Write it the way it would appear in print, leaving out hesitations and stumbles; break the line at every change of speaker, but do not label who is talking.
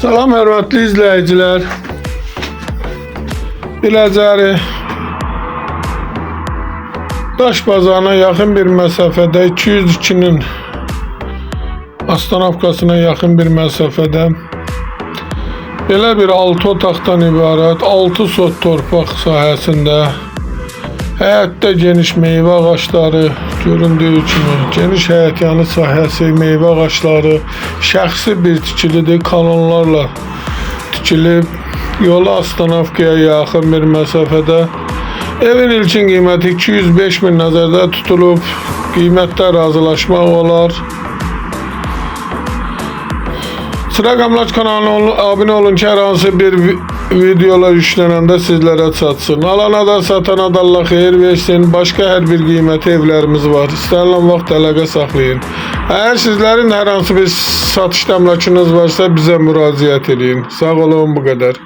Salam hörmətli izləyicilər. Biləcəri Daş bazarına yaxın bir məsafədə 202-nin astanovkasına yaxın bir məsafədə belə bir 6 otaqdan ibarət 6 sot torpaq sahəsində həyətdə geniş meyvə ağaçları göründüyü kimi geniş həyətyanı sahəsi, meyvə ağaçları şəxsi bir tikilidir, kolonlarla tikilib yola astanovkaya yaxın bir məsafədə. Evin ilkin qiyməti 205 min nəzərdə tutulub, qiymətdə razılaşmaq olar. Çıraq Əmlak kanalına abunə olun ki, hər hansı bir videolar yüklənəndə sizlərə çatsın. Alana da satana da Allah xeyir versin. Başqa hər bir qiymətli evlərimiz var. İstənilən vaxt əlaqə saxlayın. Əgər sizlərin hər hansı bir satış əmlakınız varsa bizə müraciət edin. Sağ olun, bu qədər.